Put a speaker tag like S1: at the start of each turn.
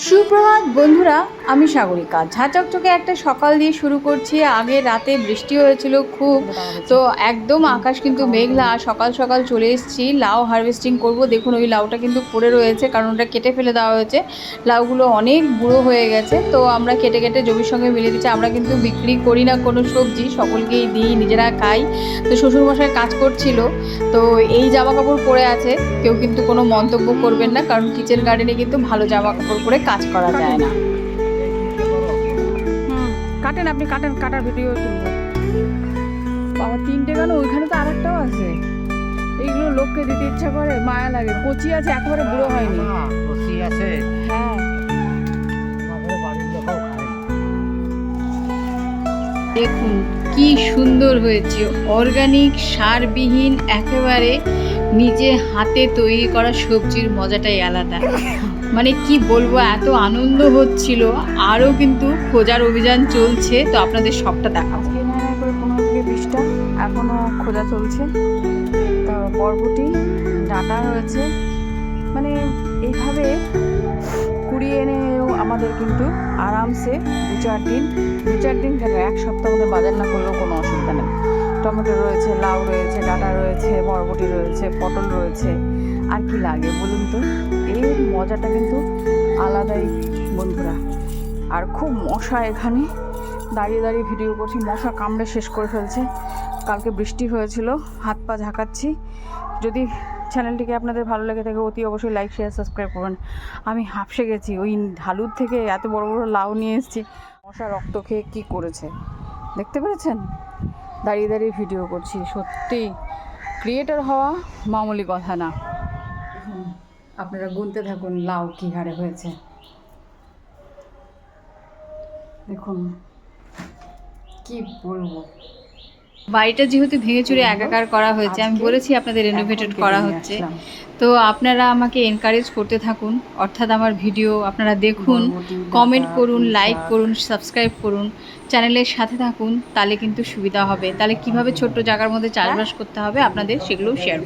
S1: সুপ্রভাত বন্ধুরা, আমি সাগরিকা। ঝাঁচকচকে একটা সকাল দিয়ে শুরু করছি। আগে রাতে বৃষ্টি হয়েছিল খুব, তো একদম আকাশ কিন্তু মেঘলা। সকাল সকাল চলে এসেছি লাউ হারভেস্টিং করব। দেখুন ওই লাউটা কিন্তু পড়ে রয়েছে, কারণ ওটা কেটে ফেলে দেওয়া হয়েছে। লাউগুলো অনেক বুড়ো হয়ে গেছে, তো আমরা কেটে কেটে জমির সঙ্গে মিলে দিচ্ছি। আমরা কিন্তু বিক্রি করি না কোনো সবজি, সকলকেই দিই, নিজেরা খাই। তো শ্বশুরমশাই কাজ করছিল, তো এই জামা কাপড় পরে আছে, কেউ কিন্তু কোনো মন্তব্য করবেন না, কারণ কিচেন গার্ডেনে কিন্তু ভালো জামা কাপড় পরে কাজ করা যায় না। কাটেন, আপনি কাটেন, কাটার ভিডিও তুলবো। বাবা, তিনটে গেল, ওইখানে তো আরেকটাও আছে। এইগুলো লোককে দিতে ইচ্ছা করে, মায়া লাগে। কচি আছে, একেবারে বুড়ো হয়নি।
S2: কচি আছে,
S1: হ্যাঁ,
S2: বাড়ির লোকও খায়।
S1: দেখুন কি সুন্দর হয়েছে। অর্গানিক, সারবিহীন, একেবারে নিজে হাতে তৈরি করা সবজির মজাটাই আলাদা। মানে কি বলবো, এত আনন্দ হচ্ছিল। আরও কিন্তু খোঁজার অভিযান চলছে, তো আপনাদের সবটা দেখাবো। করে 15-20টা এখনও খোঁজা চলছে। তো বরবটি ডাঁটা হয়েছে, মানে এইভাবে কুড়িয়ে এনেও আমাদের কিন্তু আরামসে দু চার দিন কেন, এক সপ্তাহ আমাদের বাজার না করলেও কোনো অসুবিধা নেই। টমেটো রয়েছে, লাউ রয়েছে, ডাঁটা রয়েছে, বরবটি রয়েছে, পটল রয়েছে, আর কি লাগে বলুন তো। এই মজাটা কিন্তু আলাদাই বন্ধুরা। আর খুব মশা, এখানে দাঁড়িয়ে দাঁড়িয়ে ভিডিও করছি, মশা কামড়ে শেষ করে ফেলছে। কালকে বৃষ্টি হয়েছিল, হাত পা ঝাঁকাচ্ছি। যদি চ্যানেলটিকে আপনাদের ভালো লেগে থাকে, অতি অবশ্যই লাইক, শেয়ার, সাবস্ক্রাইব করবেন। আমি হাঁপসে গেছি, ওই ঢালুর থেকে এত বড় বড় লাউ নিয়ে এসেছি। মশা রক্ত খেয়ে কী করেছে দেখতে পেরেছেন। দাঁড়িয়ে দাঁড়িয়ে ভিডিও করছি। সত্যি ক্রিয়েটর হওয়া মামুলি কথা না। আপনারা গুনতে থাকুন লাউ কী হারে হয়েছে। দেখুন কি বলবো, বাড়িটা যেহেতু ভেঙে চুরে একাকার করা হয়েছে, আমি বলেছি আপনাদের রেনোভেটেড করা হচ্ছে, তো আপনারা আমাকে এনকারেজ করতে থাকুন। অর্থাৎ আমার ভিডিও আপনারা দেখুন, কমেন্ট করুন, লাইক করুন, সাবস্ক্রাইব করুন, চ্যানেলের সাথে থাকুন, তাহলে কিন্তু সুবিধা হবে। তাহলে কিভাবে ছোট্ট জায়গার মধ্যে চাষবাস করতে হবে আপনাদের সেগুলোও শেয়ার